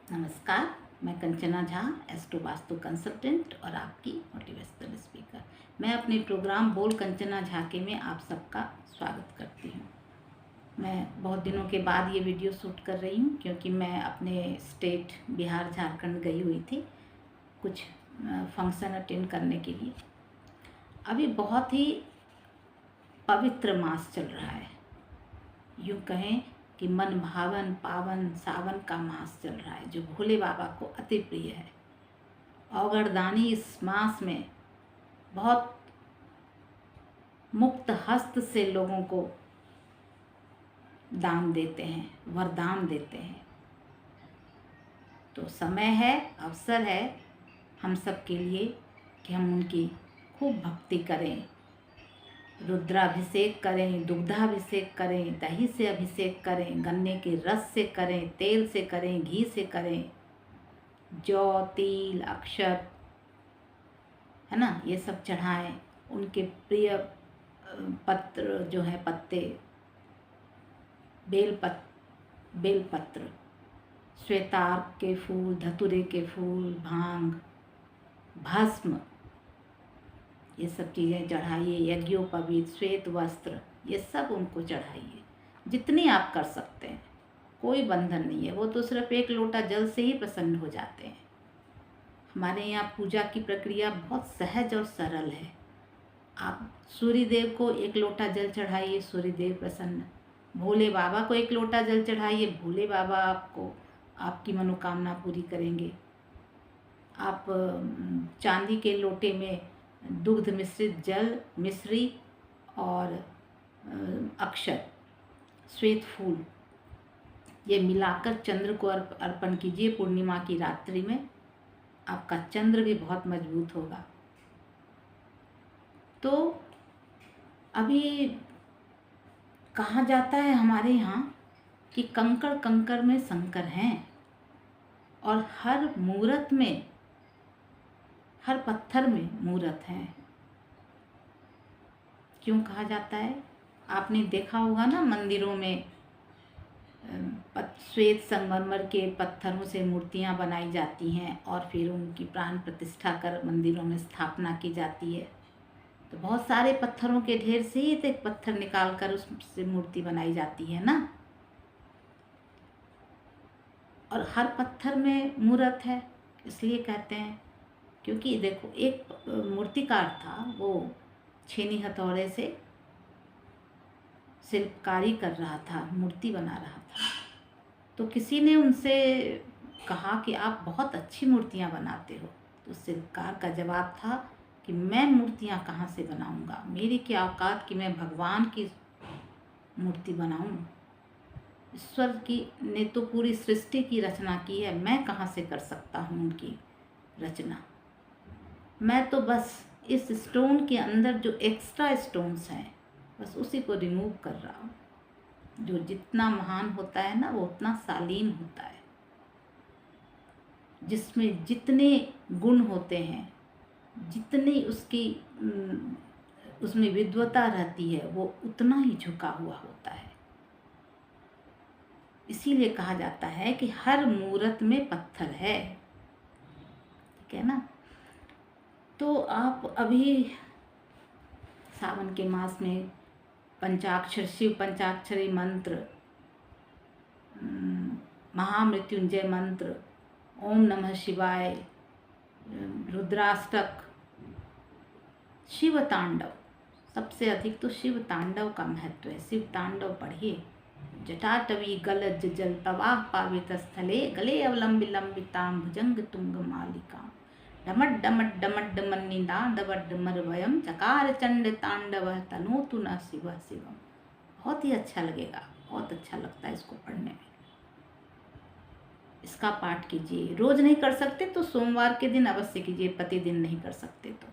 नमस्कार। मैं Kanchana Jha, astro vastu consultant और आपकी मोटिवेशनल स्पीकर। मैं अपने प्रोग्राम बोल कंचना झाके में आप सबका स्वागत करती हूँ। मैं बहुत दिनों के बाद ये वीडियो शूट कर रही हूँ क्योंकि मैं अपने स्टेट बिहार झारखंड गई हुई थी कुछ फंक्शन अटेंड करने के लिए। अभी बहुत ही पवित्र मास चल रहा है, यूँ कहें कि मन भावन पावन सावन का मास चल रहा है जो भोले बाबा को अति प्रिय है। औगड़दानी इस मास में बहुत मुक्त हस्त से लोगों को दान देते हैं, वरदान देते हैं। तो समय है, अवसर है हम सब के लिए कि हम उनकी खूब भक्ति करें, रुद्राभिषेक करें, दुग्धाभिषेक करें, दही से अभिषेक करें, गन्ने के रस से करें, तेल से करें, घी से करें, जौ तिल अक्षत है ना, ये सब चढ़ाएं। उनके प्रिय पत्र जो है पत्ते, बेलपत्र, श्वेतार्क के फूल, धतूरे के फूल, भांग, भस्म, ये सब चीज़ें चढ़ाइए। यज्ञोपवीत, श्वेत वस्त्र, ये सब उनको चढ़ाइए जितनी आप कर सकते हैं। कोई बंधन नहीं है, वो तो सिर्फ एक लोटा जल से ही प्रसन्न हो जाते हैं। हमारे यहाँ पूजा की प्रक्रिया बहुत सहज और सरल है। आप सूर्य देव को एक लोटा जल चढ़ाइए, सूर्य देव प्रसन्न। भोले बाबा को एक लोटा जल चढ़ाइए, भोले बाबा आपको आपकी मनोकामना पूरी करेंगे। आप चांदी के लोटे में दुग्ध मिश्रित जल, मिश्री और अक्षत, श्वेत फूल, ये मिलाकर चंद्र को अर्पण कीजिए। पूर्णिमा की रात्रि में आपका चंद्र भी बहुत मजबूत होगा। तो अभी कहा जाता है हमारे यहाँ कि कंकड़ कंकड़ में शंकर हैं और हर मूरत में, हर पत्थर में मूरत है। क्यों कहा जाता है? आपने देखा होगा ना, मंदिरों में श्वेत संगमरमर के पत्थरों से मूर्तियां बनाई जाती हैं और फिर उनकी प्राण प्रतिष्ठा कर मंदिरों में स्थापना की जाती है। तो बहुत सारे पत्थरों के ढेर से ही एक पत्थर निकाल कर उससे मूर्ति बनाई जाती है ना, और हर पत्थर में मूरत है। इसलिए कहते हैं क्योंकि देखो, एक मूर्तिकार था, वो छेनी हथौड़े से शिल्पकारी कर रहा था, मूर्ति बना रहा था। तो किसी ने उनसे कहा कि आप बहुत अच्छी मूर्तियां बनाते हो। तो शिल्पकार का जवाब था कि मैं मूर्तियां कहाँ से बनाऊंगा, मेरी क्या औकात कि मैं भगवान की मूर्ति बनाऊं। ईश्वर की ने तो पूरी सृष्टि की रचना की है, मैं कहाँ से कर सकता हूँ उनकी रचना। मैं तो बस इस स्टोन के अंदर जो एक्स्ट्रा स्टोन्स हैं बस उसी को रिमूव कर रहा हूँ। जो जितना महान होता है ना, वो उतना शालीन होता है। जिसमें जितने गुण होते हैं, जितनी उसकी उसमें विद्वता रहती है, वो उतना ही झुका हुआ होता है। इसीलिए कहा जाता है कि हर मूरत में पत्थर है, ठीक है ना। तो आप अभी सावन के मास में पंचाक्षर, शिव पंचाक्षरी मंत्र, महामृत्युंजय मंत्र, ओम नमः शिवाय, रुद्राष्टक, शिव तांडव, सबसे अधिक तो शिव तांडव का महत्व है। शिव तांडव पढ़िए। जटाटवी गलज जल प्रवाह पावित स्थले, गले अवलंबि लंबितां भुजंग तुंग मालिका, डमट डमट डमट मन्निदांडवड मरवयम, चकार चंड तांडव तनोतु न शिव शिवम। बहुत ही अच्छा लगेगा, बहुत अच्छा लगता है इसको पढ़ने में। इसका पाठ कीजिए। रोज नहीं कर सकते तो सोमवार के दिन अवश्य कीजिए, प्रतिदिन नहीं कर सकते तो।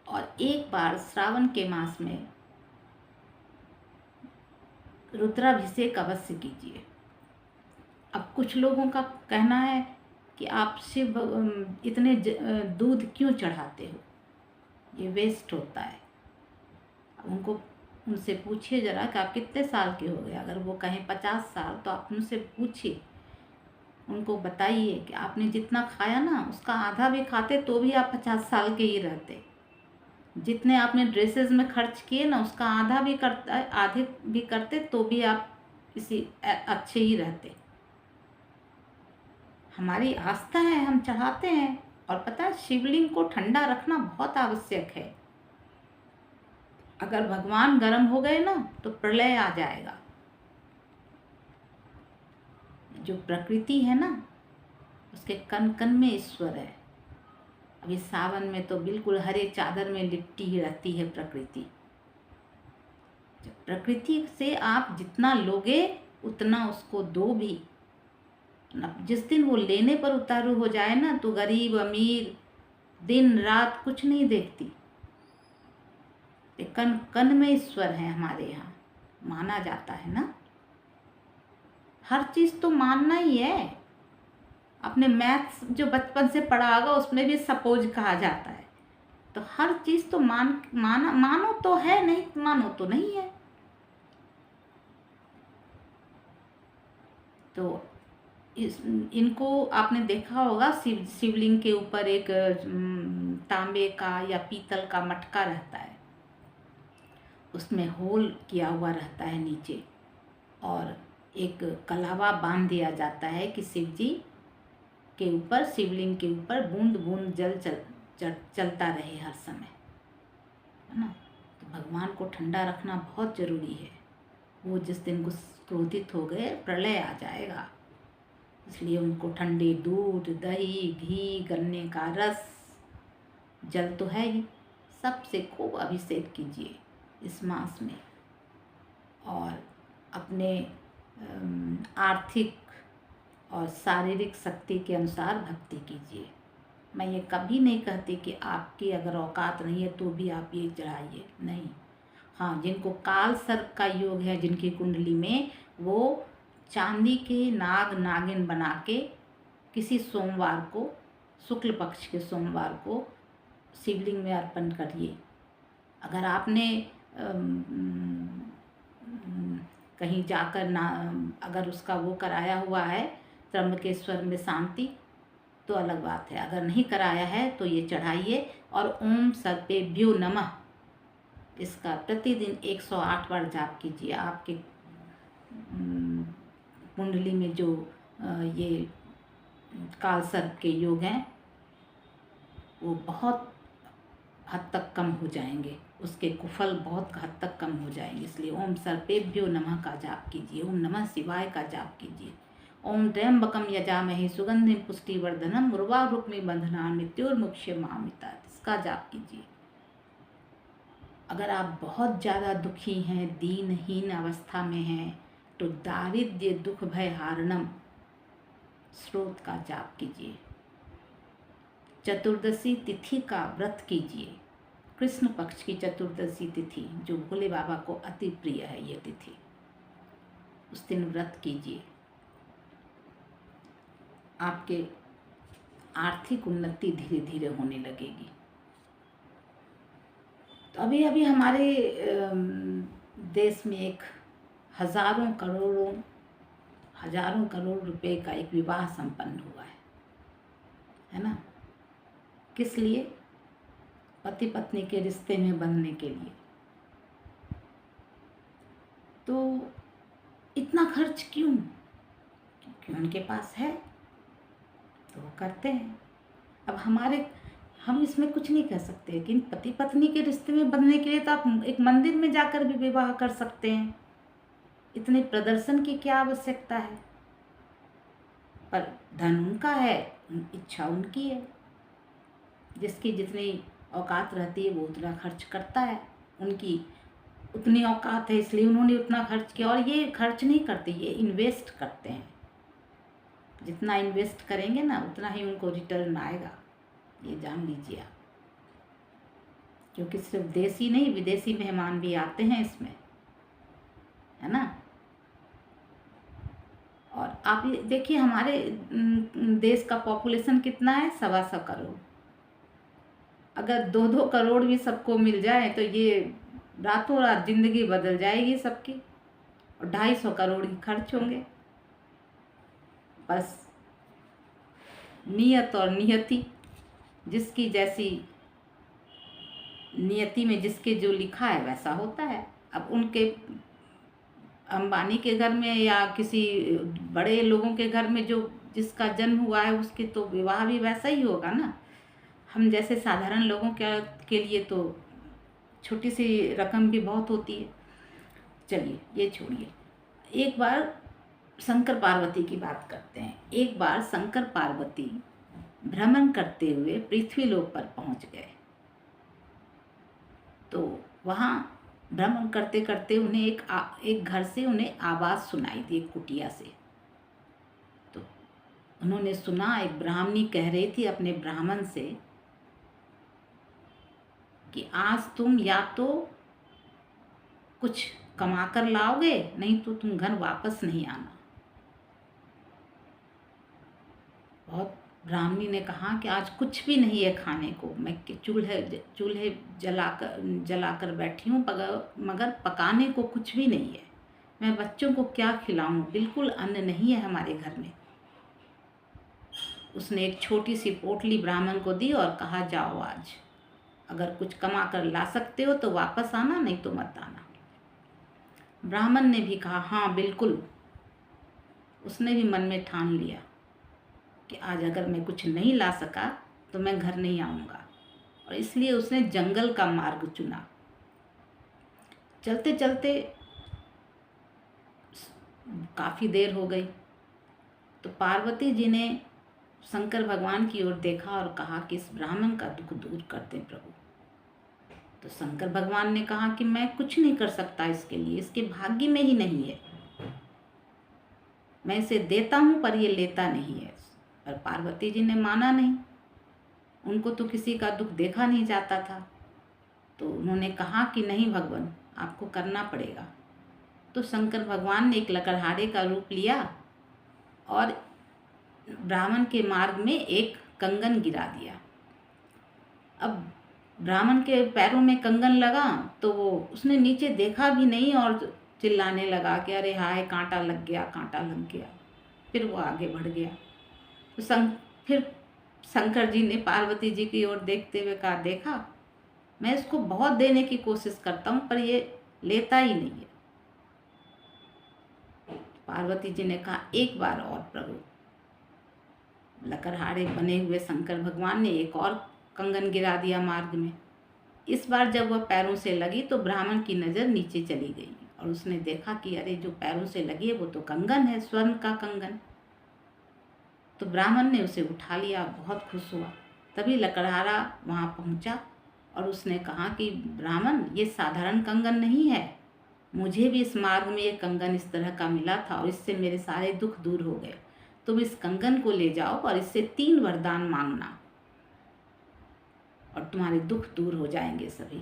और एक बार श्रावण के मास में रुद्राभिषेक अवश्य कीजिए। अब कुछ लोगों का कहना है कि आप शिव इतने दूध क्यों चढ़ाते हो, ये वेस्ट होता है। उनको उनसे पूछिए जरा कि आप कितने साल के हो गए। अगर वो कहें 50 साल, तो आप उनसे पूछिए उनको बताइए कि आपने जितना खाया ना उसका आधा भी खाते तो भी आप 50 साल के ही रहते। जितने आपने ड्रेसेस में खर्च किए ना उसका आधा भी करता आधे भी करते तो भी आप इसी अच्छे ही रहते। हमारी आस्था है, हम चढ़ाते हैं। और पता है शिवलिंग को ठंडा रखना बहुत आवश्यक है। अगर भगवान गर्म हो गए ना तो प्रलय आ जाएगा। जो प्रकृति है ना उसके कण कण में ईश्वर है। अभी सावन में तो बिल्कुल हरे चादर में लिपटी ही रहती है प्रकृति। प्रकृति से आप जितना लोगे उतना उसको दो भी। जिस दिन वो लेने पर उतारू हो जाए ना तो गरीब अमीर दिन रात कुछ नहीं देखती। कण कण में ईश्वर है हमारे यहाँ, माना जाता है ना। हर चीज तो मानना ही है। अपने मैथ्स जो बचपन से पढ़ा होगा उसमें भी सपोज कहा जाता है। तो हर चीज तो मानो तो है, नहीं मानो तो नहीं है। तो इनको आपने देखा होगा शिवलिंग के ऊपर एक तांबे का या पीतल का मटका रहता है, उसमें होल किया हुआ रहता है नीचे, और एक कलावा बांध दिया जाता है कि शिव जी के ऊपर, शिवलिंग के ऊपर बूंद बूंद जल चलता रहे हर समय, है ना। तो भगवान को ठंडा रखना बहुत जरूरी है। वो जिस दिन क्रोधित हो गए प्रलय आ जाएगा। इसलिए उनको ठंडे दूध, दही, घी, गन्ने का रस, जल तो है ही, सबसे खूब अभिषेक कीजिए इस मास में। और अपने आर्थिक और शारीरिक शक्ति के अनुसार भक्ति कीजिए। मैं ये कभी नहीं कहती कि आपकी अगर औकात नहीं है तो भी आप ये चढ़ाइए, नहीं। हाँ, जिनको काल सर्प का योग है, जिनकी कुंडली में, वो चांदी के नाग नागिन बना के किसी सोमवार को, शुक्ल पक्ष के सोमवार को शिवलिंग में अर्पण करिए। अगर आपने कहीं जाकर ना अगर उसका वो कराया हुआ है त्र्यंबकेश्वर में शांति, तो अलग बात है। अगर नहीं कराया है तो ये चढ़ाइए। और ओम सर्पेभ्यो नमः इसका प्रतिदिन 108 बार जाप कीजिए। आपके कुंडली में जो ये काल सर्प के योग हैं वो बहुत हद तक कम हो जाएंगे, उसके कुफल बहुत हद तक कम हो जाएंगे। इसलिए ओम सर्पेभ्यो नमः का जाप कीजिए, ओम नमः शिवाय का जाप कीजिए, ओम त्र्यंबकम यजामहे सुगंधिम पुष्टिवर्धनम उर्वारुक्मि बंधनान् मृत्युर्मुक्षयमामृतात्, इसका जाप कीजिए। अगर आप बहुत ज़्यादा दुखी हैं, दीनहीन अवस्था में हैं, तो दारिद्र्य दुख भय हारणम स्रोत का जाप कीजिए। चतुर्दशी तिथि का व्रत कीजिए। कृष्ण पक्ष की चतुर्दशी तिथि जो भोले बाबा को अति प्रिय है, ये तिथि, उस दिन व्रत कीजिए। आपके आर्थिक उन्नति धीरे धीरे होने लगेगी। तो अभी अभी हमारे देश में एक हजारों करोड़ रुपए का एक विवाह संपन्न हुआ है ना। किस लिए? पति पत्नी के रिश्ते में बंधने के लिए। तो इतना खर्च क्यों? क्योंकि उनके पास है तो वो करते हैं। अब हम इसमें कुछ नहीं कह सकते, लेकिन पति पत्नी के रिश्ते में बंधने के लिए तो आप एक मंदिर में जाकर भी विवाह कर सकते हैं। इतने प्रदर्शन की क्या आवश्यकता है? पर धन उनका है, इच्छा उनकी है। जिसकी जितनी औकात रहती है वो उतना खर्च करता है। उनकी उतनी औकात है इसलिए उन्होंने उतना खर्च किया। और ये खर्च नहीं करते, ये इन्वेस्ट करते हैं। जितना इन्वेस्ट करेंगे ना उतना ही उनको रिटर्न आएगा, ये जान लीजिए आप। क्योंकि सिर्फ देसी नहीं, विदेशी मेहमान भी आते हैं इसमें, है ना। और आप ये देखिए हमारे देश का पॉपुलेशन कितना है, 125 करोड़। अगर 2-2 करोड़ भी सबको मिल जाए तो ये रातों रात जिंदगी बदल जाएगी सबकी। और 250 करोड़ ही खर्च होंगे। बस नियत और नियति, जिसकी जैसी नियति में जिसके जो लिखा है वैसा होता है। अब उनके अंबानी के घर में या किसी बड़े लोगों के घर में जो जिसका जन्म हुआ है उसके तो विवाह भी वैसा ही होगा ना। हम जैसे साधारण लोगों के लिए तो छोटी सी रकम भी बहुत होती है। चलिए ये छोड़िए, एक बार शंकर पार्वती की बात करते हैं। एक बार शंकर पार्वती भ्रमण करते हुए पृथ्वी लोक पर पहुंच गए। तो वहाँ भ्रमण करते करते उन्हें एक घर से उन्हें आवाज़ सुनाई दी, एक कुटिया से। तो उन्होंने सुना, एक ब्राह्मणी कह रही थी अपने ब्राह्मण से कि आज तुम या तो कुछ कमा कर लाओगे, नहीं तो तुम घर वापस नहीं आना। बहुत ब्राह्मणी ने कहा कि आज कुछ भी नहीं है खाने को, मैं चूल्हे जलाकर बैठी हूँ, मगर पकाने को कुछ भी नहीं है। मैं बच्चों को क्या खिलाऊं, बिल्कुल अन्न नहीं है हमारे घर में। उसने एक छोटी सी पोटली ब्राह्मण को दी और कहा, जाओ आज अगर कुछ कमा कर ला सकते हो तो वापस आना, नहीं तो मत आना। ब्राह्मण ने भी कहा, हाँ बिल्कुल। उसने भी मन में ठान लिया कि आज अगर मैं कुछ नहीं ला सका तो मैं घर नहीं आऊँगा, और इसलिए उसने जंगल का मार्ग चुना। चलते चलते काफ़ी देर हो गई तो पार्वती जी ने शंकर भगवान की ओर देखा और कहा कि इस ब्राह्मण का दुख दूर कर दें प्रभु। तो शंकर भगवान ने कहा कि मैं कुछ नहीं कर सकता इसके लिए, इसके भाग्य में ही नहीं है। मैं इसे देता हूँ पर ये लेता नहीं है। पर पार्वती जी ने माना नहीं, उनको तो किसी का दुख देखा नहीं जाता था। तो उन्होंने कहा कि नहीं भगवान, आपको करना पड़ेगा। तो शंकर भगवान ने एक लकड़हारे का रूप लिया और ब्राह्मण के मार्ग में एक कंगन गिरा दिया। अब ब्राह्मण के पैरों में कंगन लगा तो वो उसने नीचे देखा भी नहीं और चिल्लाने लगा कि अरे हाय, कांटा लग गया, कांटा लग गया। फिर वो आगे बढ़ गया। तो फिर शंकर जी ने पार्वती जी की ओर देखते हुए कहा, देखा, मैं इसको बहुत देने की कोशिश करता हूँ पर ये लेता ही नहीं है। पार्वती जी ने कहा, एक बार और प्रभु। लकड़हारे बने हुए शंकर भगवान ने एक और कंगन गिरा दिया मार्ग में। इस बार जब वह पैरों से लगी तो ब्राह्मण की नज़र नीचे चली गई और उसने देखा कि अरे जो पैरों से लगी है वो तो कंगन है, स्वर्ण का कंगन। तो ब्राह्मण ने उसे उठा लिया, बहुत खुश हुआ। तभी लकड़हारा वहाँ पहुँचा और उसने कहा कि ब्राह्मण, ये साधारण कंगन नहीं है, मुझे भी इस मार्ग में एक कंगन इस तरह का मिला था और इससे मेरे सारे दुख दूर हो गए। तुम इस कंगन को ले जाओ और इससे 3 वरदान मांगना और तुम्हारे दुख दूर हो जाएंगे सभी।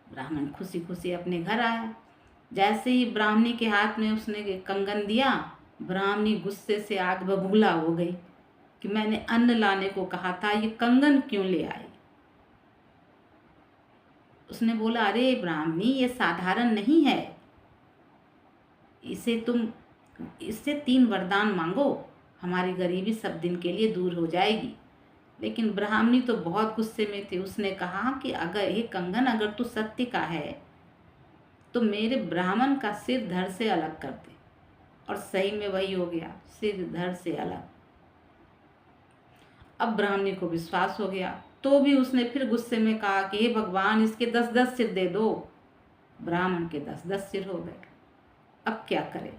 ब्राह्मण खुशी खुशी अपने घर आया। जैसे ही ब्राह्मणी के हाथ में उसने कंगन दिया, ब्राह्मणी गुस्से से आग बबूला हो गई कि मैंने अन्न लाने को कहा था, ये कंगन क्यों ले आई। उसने बोला, अरे ब्राह्मणी, ये साधारण नहीं है, इससे 3 वरदान मांगो, हमारी गरीबी सब दिन के लिए दूर हो जाएगी। लेकिन ब्राह्मणी तो बहुत गुस्से में थी। उसने कहा कि अगर ये कंगन अगर तू सत्य का है तो मेरे ब्राह्मण का सिर धड़ से अलग कर दे। और सही में वही हो गया, सिर धड़ से अलग। अब ब्राह्मणी को विश्वास हो गया, तो भी उसने फिर गुस्से में कहा कि हे भगवान, इसके 10-10 सिर दे दो। ब्राह्मण के 10-10 सिर हो गए। अब क्या करे।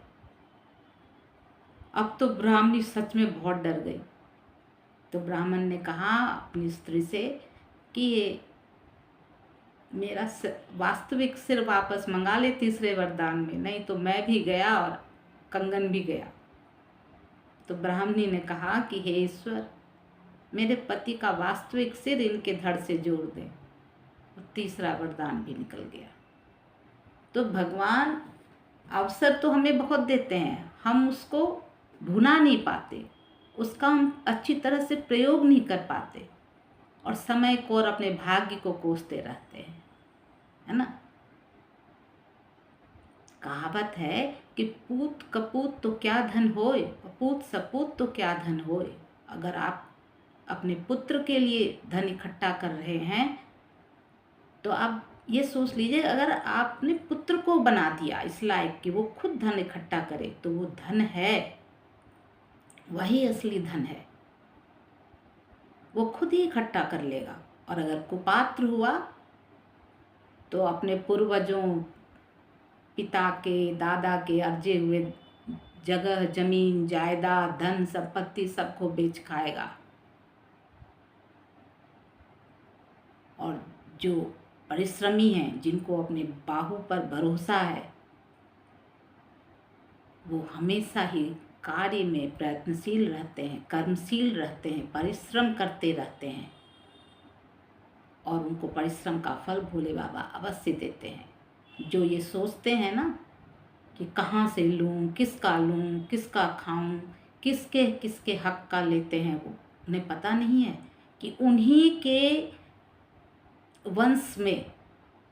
अब तो ब्राह्मणी सच में बहुत डर गई। तो ब्राह्मण ने कहा अपनी स्त्री से कि ये मेरा वास्तविक सिर वापस मंगा ले 3रे वरदान में, नहीं तो मैं भी गया और कंगन भी गया। तो ब्राह्मणी ने कहा कि हे ईश्वर, मेरे पति का वास्तविक सिर इनके धड़ से जोड़ दें। और 3रा वरदान भी निकल गया। तो भगवान अवसर तो हमें बहुत देते हैं, हम उसको भुना नहीं पाते, उसका हम अच्छी तरह से प्रयोग नहीं कर पाते और समय को और अपने भाग्य को कोसते रहते हैं, है ना। कहावत है कि पूत कपूत तो क्या धन होए, पूत सपूत तो क्या धन होए। अगर आप अपने पुत्र के लिए धन इकट्ठा कर रहे हैं, तो आप ये सोच लीजिए, अगर आपने पुत्र को बना दिया इस लायक कि वो खुद धन इकट्ठा करे, तो वो धन है, वही असली धन है, वो खुद ही इकट्ठा कर लेगा। और अगर कुपात्र हुआ तो अपने पूर्वजों, पिता के, दादा के अर्जे हुए जगह, जमीन, जायदाद, धन संपत्ति सबको बेच खाएगा। और जो परिश्रमी हैं, जिनको अपने बाहु पर भरोसा है, वो हमेशा ही कार्य में प्रयत्नशील रहते हैं, कर्मशील रहते हैं, परिश्रम करते रहते हैं, और उनको परिश्रम का फल भोले बाबा अवश्य देते हैं। जो ये सोचते हैं ना कि कहाँ से लूँ, किसका खाऊं, किसके किसके हक का लेते हैं, वो उन्हें पता नहीं है कि उन्हीं के वंश में,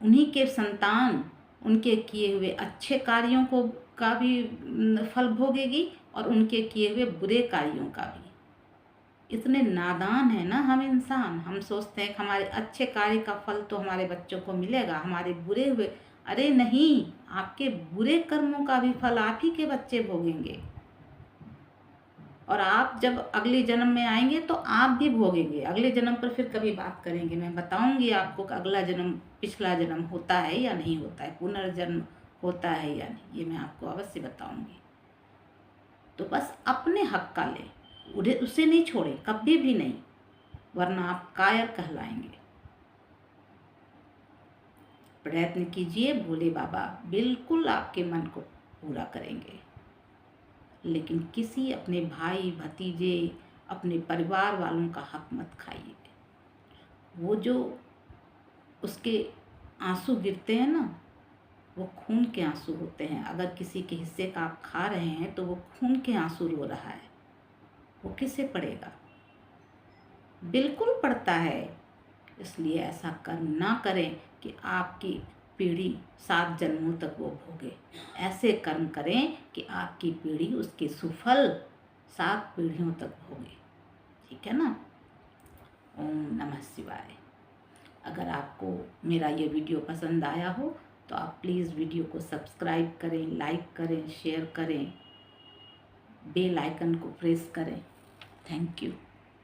उन्हीं के संतान उनके किए हुए अच्छे कार्यों को का भी फल भोगेगी, और उनके किए हुए बुरे कार्यों का भी। इतने नादान है ना हम इंसान, हम सोचते हैं कि हमारे अच्छे कार्य का फल तो हमारे बच्चों को मिलेगा, हमारे बुरे हुए, अरे नहीं, आपके बुरे कर्मों का भी फल आप ही के बच्चे भोगेंगे। और आप जब अगले जन्म में आएंगे तो आप भी भोगेंगे। अगले जन्म पर फिर कभी बात करेंगे, मैं बताऊंगी आपको कि अगला जन्म, पिछला जन्म होता है या नहीं होता है, पुनर्जन्म होता है या नहीं, ये मैं आपको अवश्य बताऊंगी। तो बस अपने हक का ले, उसे नहीं छोड़े, कभी भी नहीं, वरना आप कायर कहलाएंगे। प्रयत्न कीजिए, भोले बाबा बिल्कुल आपके मन को पूरा करेंगे। लेकिन किसी अपने भाई, भतीजे, अपने परिवार वालों का हक मत खाइए। वो जो उसके आंसू गिरते हैं ना, वो खून के आंसू होते हैं। अगर किसी के हिस्से का आप खा रहे हैं तो वो खून के आंसू रो रहा है, वो किससे पड़ेगा? बिल्कुल पड़ता है। इसलिए ऐसा कर्म ना करें कि आपकी पीढ़ी 7 जन्मों तक वो भोगे। ऐसे कर्म करें कि आपकी पीढ़ी उसके सुफल 7 पीढ़ियों तक भोगे। ठीक है ना? ओम नमः शिवाय। अगर आपको मेरा ये वीडियो पसंद आया हो तो आप प्लीज़ वीडियो को सब्सक्राइब करें, लाइक करें, शेयर करें, बेल आइकन को प्रेस करें। Thank you.